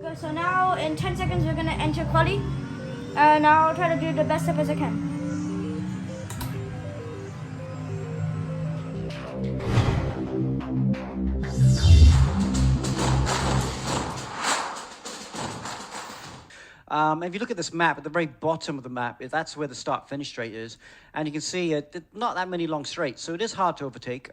Okay, so now in 10 seconds we're gonna enter quali, and I'll try to do the best step as I can. If you look at this map, at the very bottom of the map, that's where the start-finish straight is. And you can see not that many long straights, so it is hard to overtake.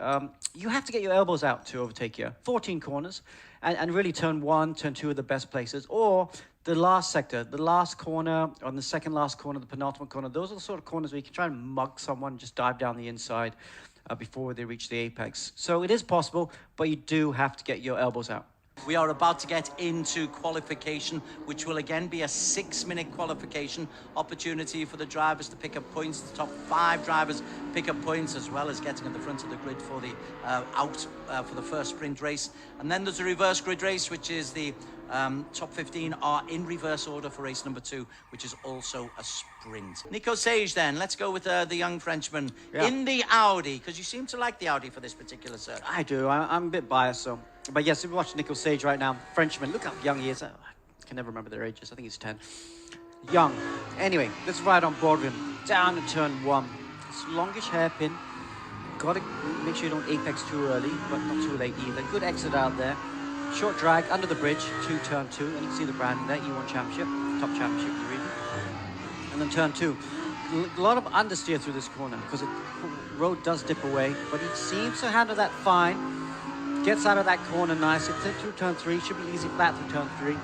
You have to get your elbows out to overtake here. 14 corners, and really turn 1, turn 2 are the best places. Or the last sector, the last corner, on the second last corner, the penultimate corner, those are the sort of corners where you can try and mug someone, just dive down the inside before they reach the apex. So it is possible, but you do have to get your elbows out. We are about to get into qualification, which will again be a 6-minute qualification opportunity for the drivers to pick up points. The top 5 drivers pick up points, as well as getting at the front of the grid for the for the first sprint race. And then there's a reverse grid race, which is the top 15 are in reverse order for race number 2, which is also a sprint. Nico Sage, then, let's go with the young Frenchman in the Audi, because you seem to like the Audi for this particular circuit. I do. I'm a bit biased, so. But yes, if you watch Nico Sage right now, Frenchman, look how young he is. I can never remember their ages. I think he's 10. Young. Anyway, let's ride on board with him. Down to turn 1. It's a longish hairpin. Got to make sure you don't apex too early, but not too late either. Good exit out there. Short drag under the bridge to turn 2. And you can see the brand there, E1 Championship, top championship in the region. And then turn 2. A lot of understeer through this corner because the road does dip away, but he seems to handle that fine. Gets out of that corner nice. It's through turn 3. Should be easy flat through turn 3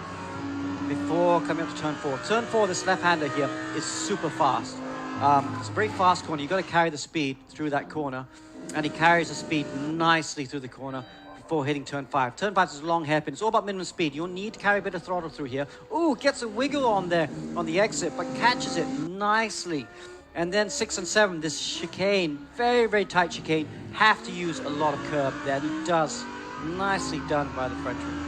before coming up to turn 4. Turn 4, this left-hander here is super fast. It's a very fast corner. You've got to carry the speed through that corner, and he carries the speed nicely through the corner before hitting turn 5. Turn 5 is a long hairpin. It's all about minimum speed. You'll need to carry a bit of throttle through here. Ooh, gets a wiggle on there on the exit, but catches it nicely. And then 6 and 7, this chicane, very, very tight chicane, have to use a lot of curb there. And he does. Nicely done by the Frenchman.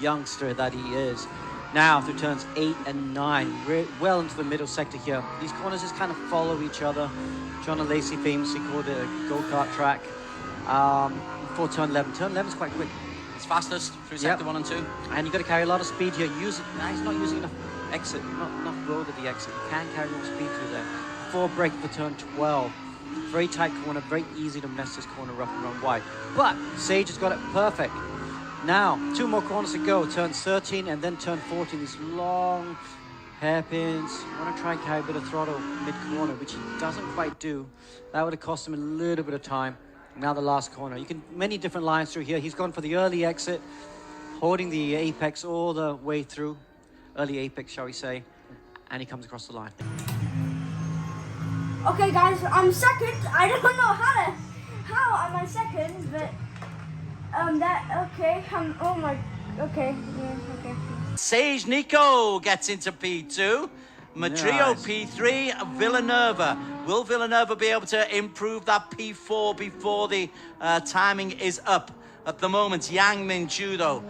Youngster that he is. Now through turns 8 and 9, well into the middle sector here. These corners just kind of follow each other. John and Lacey famously called it a go-kart track. Before turn 11. Turn 11 is quite quick. It's fastest through sector 1 and 2. And you've got to carry a lot of speed here. Use it. Nah, he's not using enough exit, not enough road at the exit. You can carry more speed through there. Before break for turn 12. Very tight corner, very easy to mess this corner up and run wide. But Sage has got it perfect. Now, 2 more corners to go. Turn 13 and then turn 14. These long hairpins. I want to try and carry a bit of throttle mid-corner, which he doesn't quite do. That would have cost him a little bit of time. Now the last corner. You can many different lines through here. He's gone for the early exit, holding the apex all the way through. Early apex, shall we say. And he comes across the line. Okay, guys, I'm second. I don't know how am I second, but okay. Sage Nico gets into P2. Matrio Nice. P3. Villanova. Will Villanova be able to improve that P4 before the timing is up? At the moment, Yang Min Chu, though,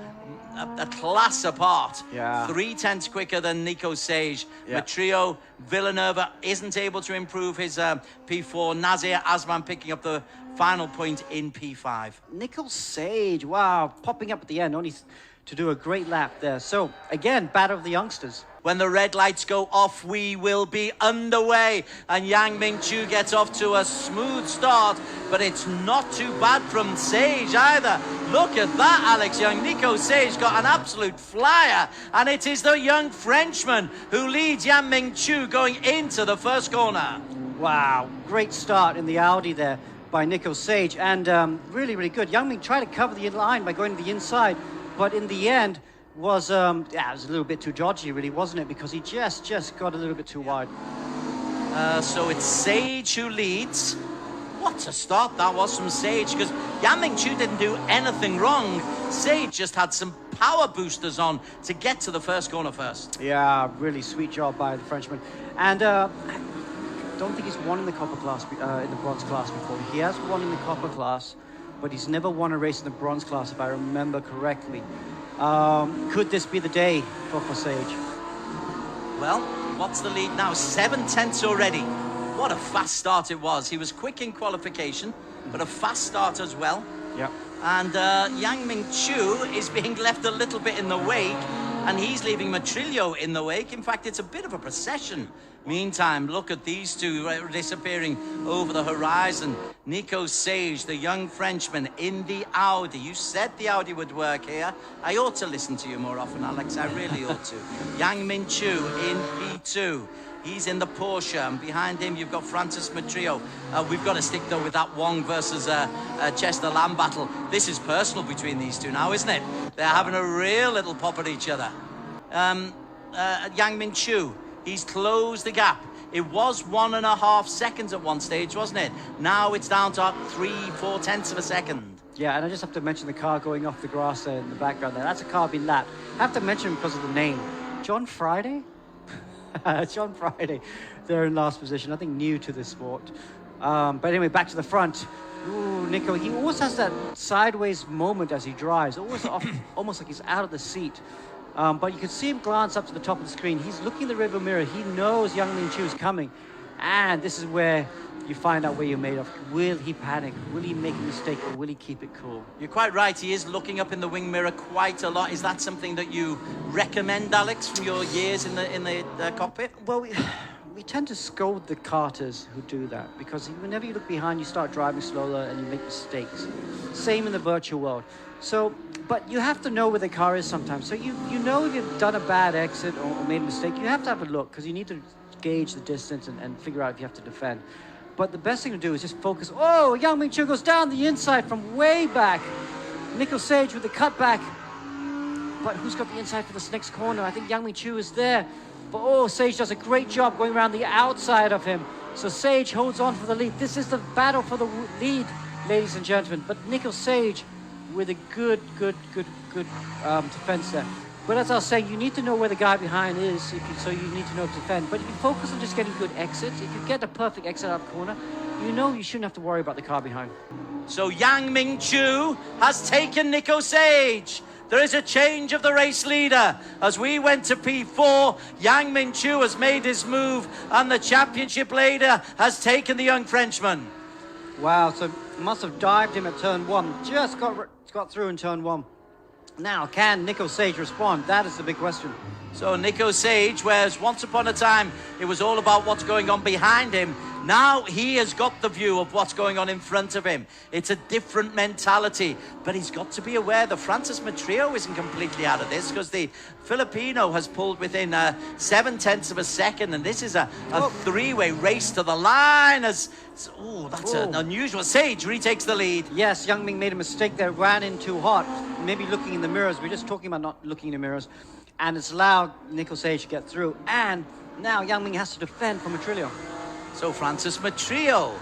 a class apart. Yeah. 3/10 quicker than Nico Sage. Yeah. Matrio Villanova isn't able to improve his P4. Nazir Asman picking up the final point in P5. Nico Sage, wow, popping up at the end, only to do a great lap there. So, again, battle of the youngsters. When the red lights go off, we will be underway. And Yang Ming Chu gets off to a smooth start, but it's not too bad from Sage either. Look at that, Alex Young. Nico Sage got an absolute flyer, and it is the young Frenchman who leads Yang Ming Chu going into the first corner. Wow, great start in the Audi there by Nico Sage, and really, really good. Yang Ming tried to cover the line by going to the inside, but in the end, it was a little bit too dodgy, really, wasn't it? Because he just got a little bit too wide. So it's Sage who leads. What a start that was from Sage, because Yang Ming Chu didn't do anything wrong. Sage just had some power boosters on to get to the first corner first. Yeah, really sweet job by the Frenchman. And I don't think he's won in the copper class, in the bronze class before. He has won in the copper class, but he's never won a race in the bronze class, if I remember correctly. Could this be the day for Sage? Well, what's the lead now? 7/10 already. What a fast start it was. He was quick in qualification, but a fast start as well. Yeah. And Yang Ming Chu is being left a little bit in the wake. and he's leaving Matrillo in the wake. In fact, it's a bit of a procession. Meantime, look at these two disappearing over the horizon. Nico Sage, the young Frenchman, in the Audi. You said the Audi would work here. I ought to listen to you more often, Alex. I really ought to. Yang Min Chu in P2. He's in the Porsche, and behind him you've got Francis Matrillo. We've got to stick, though, with that Wong versus Chester Lamb battle. This is personal between these two now, isn't it? They're having a real little pop at each other. Yang Min Chu, he's closed the gap. It was 1.5 seconds at one stage, wasn't it? Now it's down to 3-4 tenths of a second. Yeah, and I just have to mention the car going off the grass there in the background there. That's a car being lapped. I have to mention because of the name. John Friday? John Friday, they're in last position. Nothing new to this sport. But anyway, back to the front. Ooh, Nico, he always has that sideways moment as he drives, always almost like he's out of the seat. But you can see him glance up to the top of the screen. He's looking in the rearview mirror. He knows Yang Min Chu is coming. And this is where you find out where you're made of. Will he panic? Will he make a mistake, or will he keep it cool? You're quite right. He is looking up in the wing mirror quite a lot. Is that something that you recommend, Alex, from your years in the cockpit? Well, we tend to scold the karters who do that, because whenever you look behind, you start driving slower and you make mistakes. Same in the virtual world. So, but you have to know where the car is sometimes. So you know if you've done a bad exit or made a mistake, you have to have a look, because you need to gauge the distance and figure out if you have to defend. But the best thing to do is just focus. Oh, Yang Min Chu goes down the inside from way back. Nico Sage with the cutback. But who's got the inside for this next corner? I think Yang Min Chu is there. But oh, Sage does a great job going around the outside of him. So Sage holds on for the lead. This is the battle for the lead, ladies and gentlemen. But Nico Sage with a good defense there. But as I was saying, you need to know where the guy behind is, so you need to know to defend. But if you focus on just getting good exits, if you get a perfect exit out of the corner, you know you shouldn't have to worry about the car behind. So Yang Min Chu has taken Nico Sage. There is a change of the race leader. As we went to P4, Yang Min Chu has made his move, and the championship leader has taken the young Frenchman. Wow, so must have dived him at turn 1. Just got through in turn 1. Now, can Nico Sage respond? That is the big question. So Nico Sage, whereas once upon a time it was all about what's going on behind him, now he has got the view of what's going on in front of him. It's a different mentality, but he's got to be aware that Francis Matrillo isn't completely out of this, because the Filipino has pulled within 7 tenths of a second, and this is a three-way race to the line. That's an unusual. Sage retakes the lead. Yes, Yang Ming made a mistake there, ran in too hot, maybe looking in the mirrors. We're just talking about not looking in the mirrors, and it's allowed Nico Sage to get through, and now Yang Ming has to defend from Matrillo. So Francis Matrillo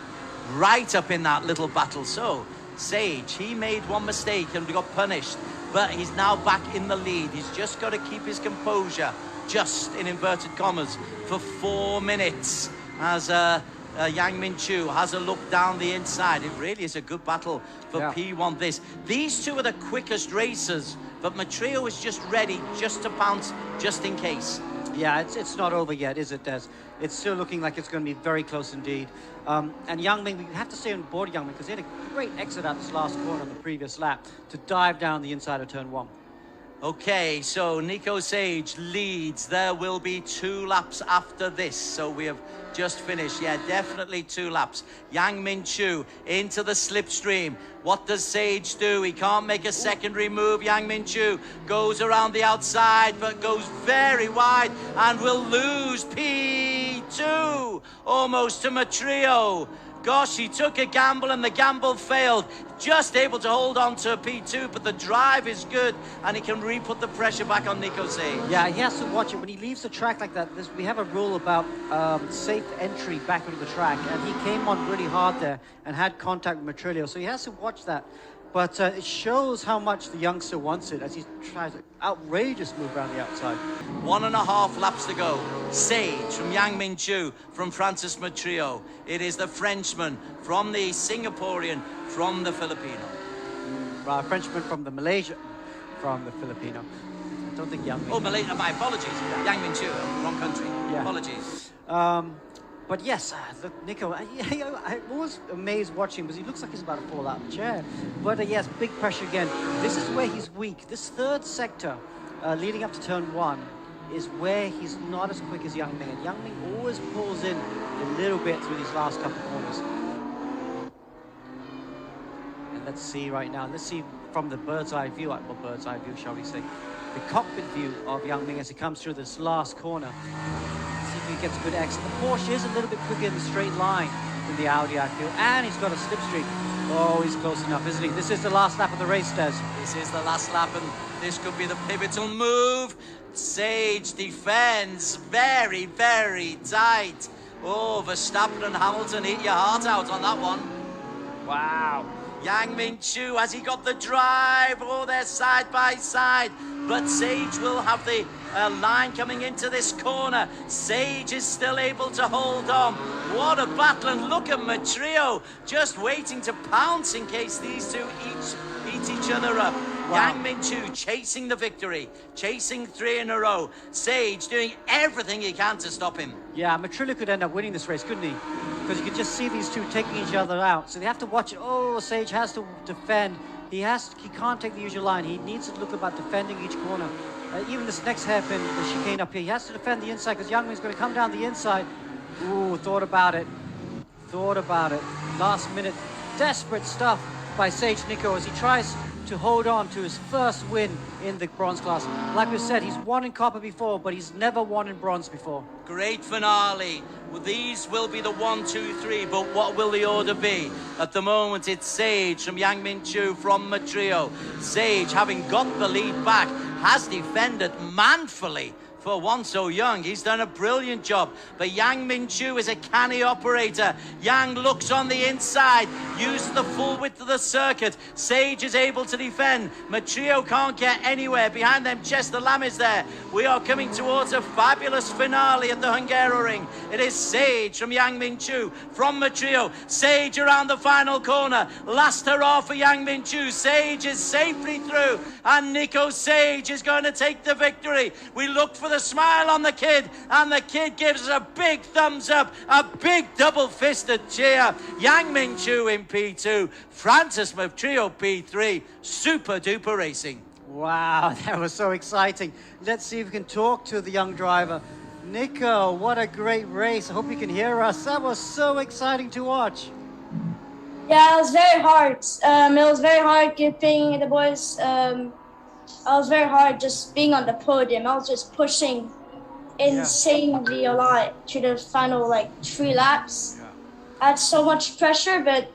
right up in that little battle. So Sage, he made one mistake and got punished, but he's now back in the lead. He's just got to keep his composure, just in inverted commas, for 4 minutes, as Yang Min Chu has a look down the inside. It really is a good battle for P1 this. These two are the quickest racers, but Matrillo is just ready just to pounce just in case. Yeah, it's not over yet, is it, Des? It's still looking like it's going to be very close indeed. And Yang Ming, we have to stay on board Yang Ming, because he had a great exit out this last corner on the previous lap to dive down the inside of turn 1. Okay, so Nico Sage leads. There will be 2 laps after this. So we have just finished. Yeah, definitely 2 laps. Yang Min Chu into the slipstream. What does Sage do? He can't make a secondary move. Yang Min Chu goes around the outside, but goes very wide and will lose P2 almost to Matrillo. Gosh, he took a gamble and the gamble failed. Just able to hold on to P2, but the drive is good and he can re-put the pressure back on Nico Sage. Yeah, he has to watch it. When he leaves the track like that, we have a rule about safe entry back onto the track, and he came on really hard there and had contact with Matrillo, so he has to watch that. But it shows how much the youngster wants it as he tries an outrageous move around the outside. 1.5 laps to go. Sage from Yang Min Chu from Francis Matrillo. It is the Frenchman from the Singaporean from the Filipino. Frenchman from the Malaysia from the Filipino. I don't think Yang Min. Oh, Malaysia, my apologies. Yang Min Chu, wrong country. Yeah. Apologies. But yes, look, Nico, I was amazed watching him because he looks like he's about to fall out of the chair. But yes, big pressure again. This is where he's weak. This third sector leading up to turn 1 is where he's not as quick as Yang Ming. And Yang Ming always pulls in a little bit through these last couple corners. And let's see right now. Let's see from the bird's eye view, well, bird's eye view, shall we say, the cockpit view of Yang Ming as he comes through this last corner. See if he gets a good exit. The Porsche is a little bit quicker in the straight line than the Audi, I feel. And he's got a slipstreak. Oh, he's close enough, isn't he? This is the last lap of the race, Des. This is the last lap, and this could be the pivotal move. Sage defends very, very tight. Oh, Verstappen and Hamilton eat your heart out on that one. Wow. Yang Ming Chu, has he got the drive? Oh, they're side by side. But Sage will have the line coming into this corner. Sage is still able to hold on. What a battle, and look at Matrio just waiting to pounce in case these two eat each other up. Wow. Yang Ming Chu chasing the victory, chasing 3 in a row. Sage doing everything he can to stop him. Yeah, Matrillo could end up winning this race, couldn't he? Because you could just see these two taking each other out. So they have to watch it. Oh, Sage has to defend. He can't take the usual line. He needs to look about defending each corner. Even this next hairpin, the chicane up here, he has to defend the inside because Yang Ming's going to come down the inside. Ooh, thought about it. Thought about it. Last minute, desperate stuff by Sage Nico as he tries to hold on to his first win in the bronze class. Like we said, he's won in copper before, but he's never won in bronze before. Great finale. Well, these will be the 1, 2, 3, but what will the order be? At the moment, it's Sage from Yang Ming Chu from Matrio. Sage, having got the lead back, has defended manfully. For one so young, he's done a brilliant job. But Yang Ming Chu is a canny operator. Yang looks on the inside, uses the full width of the circuit. Sage is able to defend. Matrio can't get anywhere. Behind them, Chester Lamb is there. We are coming towards a fabulous finale at the Hungaroring. It is Sage from Yang Ming Chu from Matrio. Sage around the final corner. Last hurrah for Yang Ming Chu. Sage is safely through, and Nico Sage is going to take the victory. We look for the smile on the kid, and the kid gives us a big thumbs up, a big double-fisted cheer. Yang Ming Chu in P2, Francis Matrio P3, super duper racing. Wow, that was so exciting. Let's see if we can talk to the young driver. Nico, what a great race. I hope you can hear us. That was so exciting to watch. Yeah, it was very hard. It was very hard keeping the boys. I was very hard just being on the podium. I was just pushing insanely a lot to the final 3 laps. Yeah. I had so much pressure, but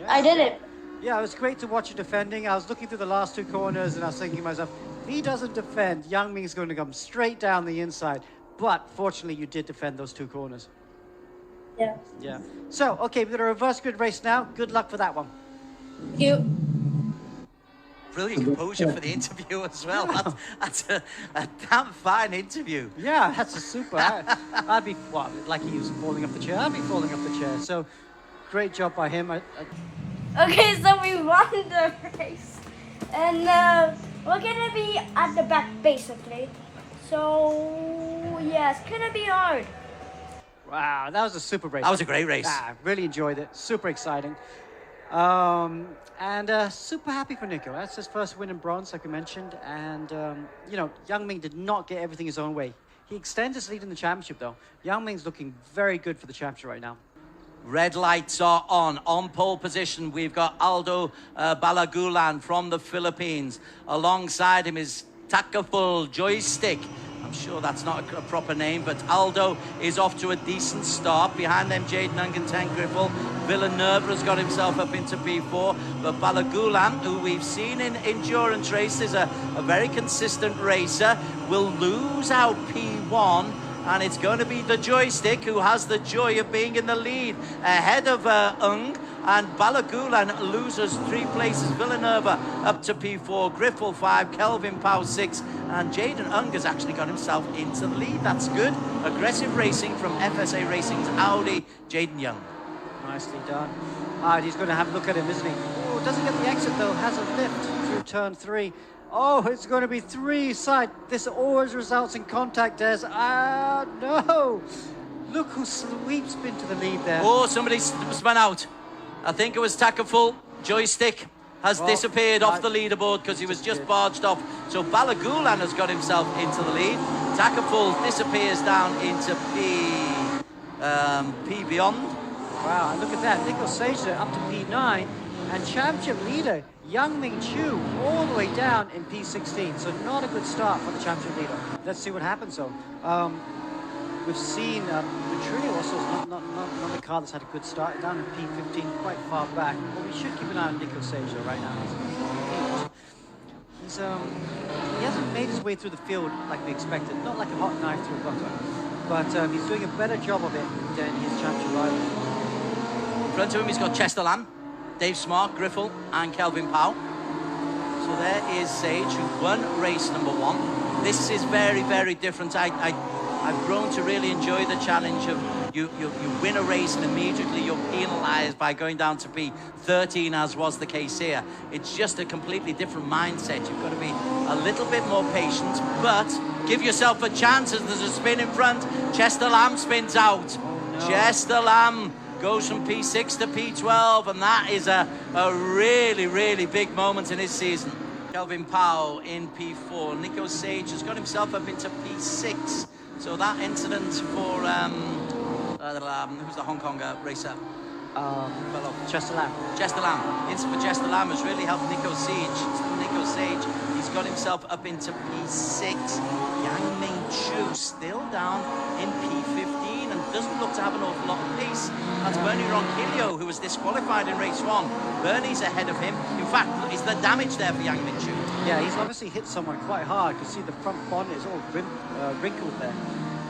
I did it. Yeah, it was great to watch you defending. I was looking through the last 2 corners and I was thinking to myself, if he doesn't defend, Yang Ming's going to come straight down the inside. But fortunately, you did defend those 2 corners. Yeah. Yeah. So, okay, we've got a reverse grid race now. Good luck for that one. Thank you. Brilliant composure for the interview as well. That's a damn fine interview. Yeah, that's a super. I'd be, well, like he was falling off the chair. I'd be falling off the chair. So, great job by him. Okay, so we won the race. And we're going to be at the back, basically. So, yeah, it's going to be hard. Wow, that was a super race. That was a great race. I really enjoyed it. Super exciting. And super happy for Nico. That's his first win in bronze, like we mentioned. And, you know, Yang Ming did not get everything his own way. He extends his lead in the championship, though. Yang Ming's looking very good for the championship right now. Red lights are on. On pole position, we've got Aldo Balagulan from the Philippines. Alongside him is Takaful Joystick. I'm sure that's not a proper name, but Aldo is off to a decent start. Behind them, Jaden Ung and Ten Griffel. Villeneuve has got himself up into P4, but Balagulan, who we've seen in endurance races, a very consistent racer, will lose out P1, and it's going to be the Joystick who has the joy of being in the lead ahead of Ung. And Balagulan loses 3 places. Villeneuve up to P4, Griffel 5, Kelvin Powell 6, and Jaden Ung has actually got himself into the lead. That's good. Aggressive racing from FSA Racing's Audi, Jaden Young. Nicely done. He's going to have a look at him, isn't he? Oh, doesn't get the exit though, has a lift through turn 3. Oh, it's going to be 3 side. This always results in contact, Des. No. Look who sweeps into the lead there. Oh, somebody spun out. I think it was Takaful Joystick has disappeared off the leaderboard because he was just barged off. So Balagulan has got himself into the lead. Takaful disappears down into P beyond. Wow, and look at that. Nico Sage up to P9, and championship leader Yang Ming Chu all the way down in P16. So not a good start for the championship leader. Let's see what happens though. We've seen Petrillo also is not the car that's had a good start, down in P15, quite far back. But we should keep an eye on Nico Sage right now. He's he hasn't made his way through the field like we expected, not like a hot knife through butter, but he's doing a better job of it than his championship rival. In front of him, he's got Chester Lamb, Dave Smart, Griffel, and Kelvin Powell. So there is Sage, who won race number 1. This is very, very different. I've grown to really enjoy the challenge of you win a race and immediately you're penalised by going down to P13, as was the case here. It's just a completely different mindset. You've got to be a little bit more patient, but give yourself a chance as there's a spin in front. Chester Lamb spins out. Oh, no. Chester Lamb goes from P6 to P12, and that is a really, really big moment in his season. Kelvin Powell in P4. Nico Sage has got himself up into P6. So that incident for who's the Hong Kong racer? Chester Lamb. Chester Lamb. The incident for Chester Lamb has really helped Nico Sage. He's got himself up into P6. Yang Ming Chu still down in P15 and doesn't look to have an awful lot of pace. That's Bernie Ronquillo, who was disqualified in race 1. Bernie's ahead of him. In fact, is the damage there for Yang Ming Chu? Yeah, he's obviously hit someone quite hard. You can see the front bonnet is all wrinkled there.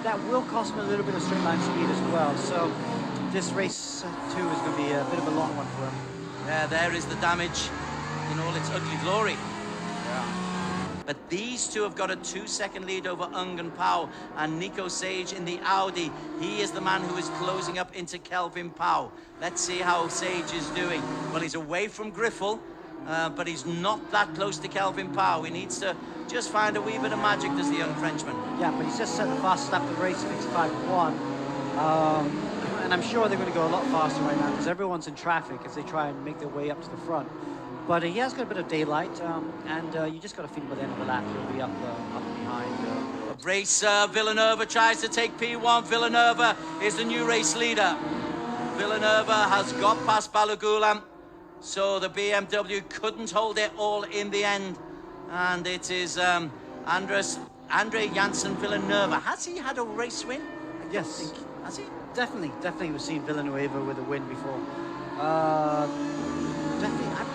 That will cost him a little bit of straight line speed as well. So this race 2 is going to be a bit of a long one for him. Yeah, there is the damage in all its ugly glory. Yeah. But these two have got a 2-second lead over Ung and Pau, and Nico Sage in the Audi. He is the man who is closing up into Kelvin Pau. Let's see how Sage is doing. Well, he's away from Griffel. But he's not that close to Kelvin Powell. He needs to just find a wee bit of magic, does the young Frenchman. Yeah, but he's just set the fastest lap of the race, 55.1. And I'm sure they're going to go a lot faster right now because everyone's in traffic as they try and make their way up to the front. But he has got a bit of daylight, and you just got to feel by the end of the lap he'll be up behind. Racer Villeneuve tries to take P1. Villeneuve is the new race leader. Villeneuve has got past Balagulan. So the BMW couldn't hold it all in the end. And it is Andre Janssen Villeneuve. Has he had a race win? Yes. Has he? Definitely we've seen Villanueva with a win before. Definitely, I'm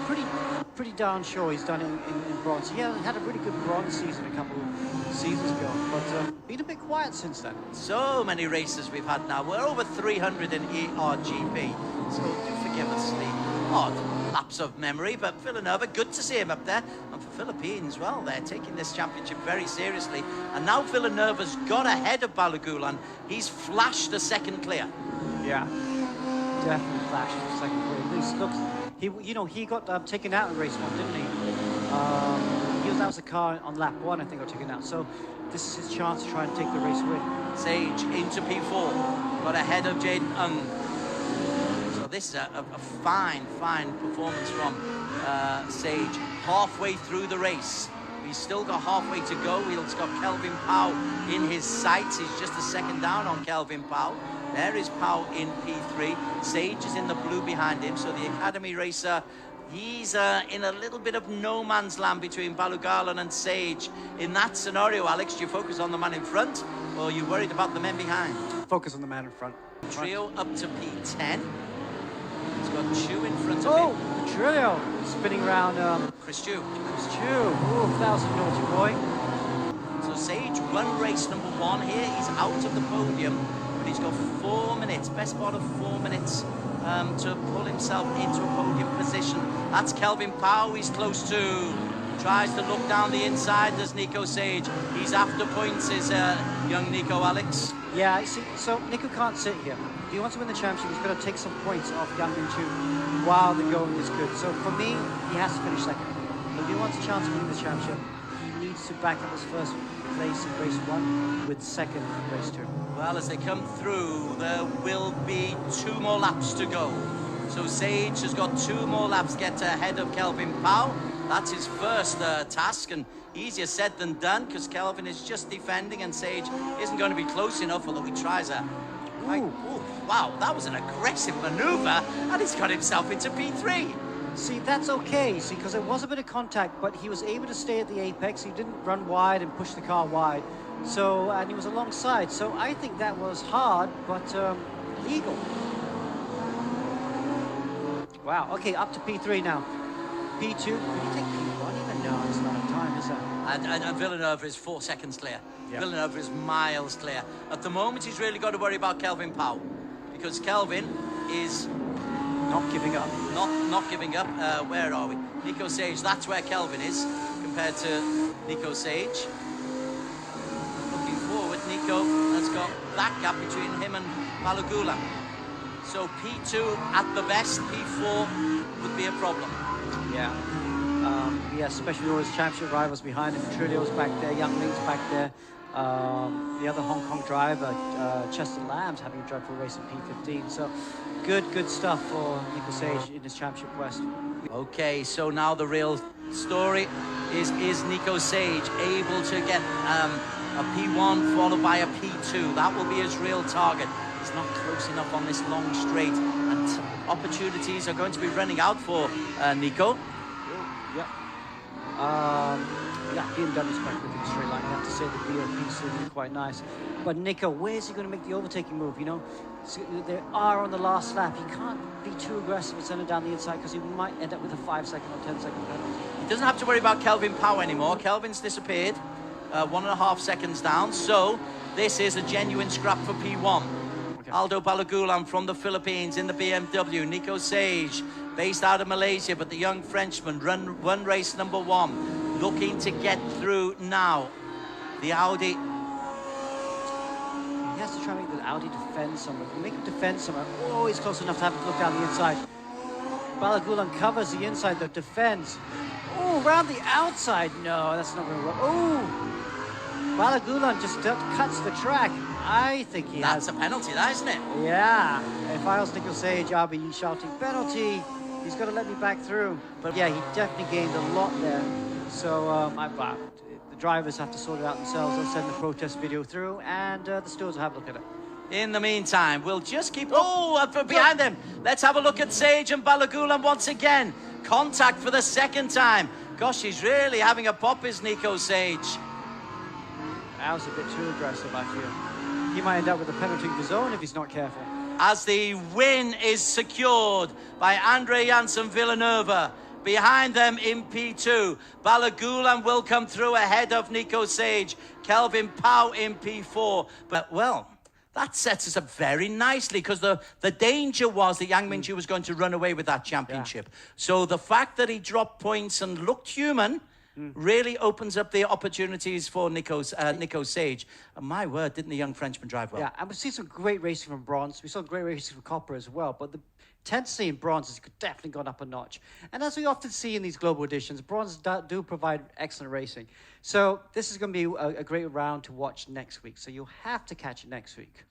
pretty darn sure he's done it in bronze. He had a really good bronze season a couple of seasons ago, but been a bit quiet since then. So many races we've had now. We're over 300 in ERGP. So do forgive us the odd lapse of memory, but Villeneuve, good to see him up there. And for Philippines, well, they're taking this championship very seriously. And now Villeneuve's got ahead of Balagulan. He's flashed a second clear. Yeah, definitely flashed a second clear. He got taken out in race 1, didn't he? That was the car on lap 1, I think, got taken out. So this is his chance to try and take the race win. Sage into P4, got ahead of Jaden Ung. This is a fine performance from Sage. Halfway through the race. He's still got halfway to go. He's got Kelvin Powell in his sights. He's just a second down on Kelvin Powell. There is Powell in P3. Sage is in the blue behind him. So the Academy racer, he's in a little bit of no man's land between Balagulan and Sage. In that scenario, Alex, do you focus on the man in front, or are you worried about the men behind? Focus on the man in front. Trio up to P10. He's got Chu in front of him. Oh, Trio spinning around. Chris Chu. Oh, that was a naughty boy. So Sage won race number 1 here. He's out of the podium, but he's got 4 minutes, best part of 4 minutes, to pull himself into a podium position. That's Kelvin Powell. He's close to. Tries to look down the inside. There's Nico Sage. He's after points, is young Nico, Alex. Yeah, I see. So Nico can't sit here. If he wants to win the championship, he's got to take some points off Yang Ming Chu while the going is good. So for me, he has to finish second. If he wants a chance of winning the championship, he needs to back up his first place in race 1 with second in race 2. Well, as they come through, there will be 2 more laps to go. So Sage has got 2 more laps to get ahead of Kelvin Powell. That's his first task, and easier said than done, because Kelvin is just defending and Sage isn't going to be close enough, although he tries a... Ooh, wow, that was an aggressive maneuver, and he's got himself into P3. See, that's okay, see, because there was a bit of contact, but he was able to stay at the apex. He didn't run wide and push the car wide. So, and he was alongside. So I think that was hard, but legal. Wow, okay, up to P3 now. P2, could you take P1 even? No, it's not enough time, is that? And Villeneuve is 4 seconds clear. Yep. Villeneuve is miles clear. At the moment, he's really got to worry about Kelvin Powell, because Kelvin is... Not giving up. Not giving up. Where are we? Nico Sage, that's where Kelvin is, compared to Nico Sage. Looking forward, Nico has got that gap between him and Balagulan. So P2 at the best, P4 would be a problem. Yeah. Yeah, especially with all his championship rivals behind him. Trulio's back there, Young Lee's back there. The other Hong Kong driver, Chester Lamb's having a dreadful race in P15. So good stuff for Nico Sage in his championship quest. Okay, so now the real story is Nico Sage able to get a P1 followed by a P2? That will be his real target. He's not close enough on this long straight, and opportunities are going to be running out for Nico. Yeah. Yeah, BMW's quite quick in the straight line. I have to say the VOP's looking quite nice. But Nico, where's he going to make the overtaking move? You know, so they are on the last lap. He can't be too aggressive and send it down the inside, because he might end up with a 5-second or 10-second penalty. He doesn't have to worry about Kelvin Powell anymore. Kelvin's disappeared, 1.5 seconds down. So this is a genuine scrap for P1. Okay. Aldo Balagulan from the Philippines in the BMW. Nico Sage, based out of Malaysia, but the young Frenchman run race number 1. Looking to get through now. The Audi. He has to try and make the Audi defend somewhere. Make him defend somewhere. Oh, he's close enough to have to look down the inside. Balagulan covers the inside, though, defends. Oh, around the outside. No, that's not going to work. Oh, Balagulan just cuts the track. I think he has... That's a penalty, that, isn't it? Yeah. If I was Nico Sage, I'll be shouting, penalty. He's got to let me back through. But yeah, he definitely gained a lot there. So the drivers have to sort it out themselves. They'll send the protest video through, and the stewards will have a look at it. In the meantime, we'll just keep... Oh, behind them. Let's have a look at Sage and Balagulan once again. Contact for the second time. Gosh, he's really having a pop, is Nico Sage. That was a bit too aggressive, I feel. He might end up with a penalty of his own if he's not careful. As the win is secured by Andre Janssen Villeneuve. Behind them in P2, Balagulan will come through ahead of Nico Sage. Kelvin Powell in P4. But, well, that sets us up very nicely, because the danger was that Yang Mingqiu was going to run away with that championship. Yeah. So the fact that he dropped points and looked human really opens up the opportunities for Nico Sage. And my word, didn't the young Frenchman drive well? Yeah, and we've seen some great racing from bronze. We saw great racing from copper as well, but the intensity in bronze has definitely gone up a notch. And as we often see in these global editions, bronze do provide excellent racing. So this is going to be a great round to watch next week. So you'll have to catch it next week.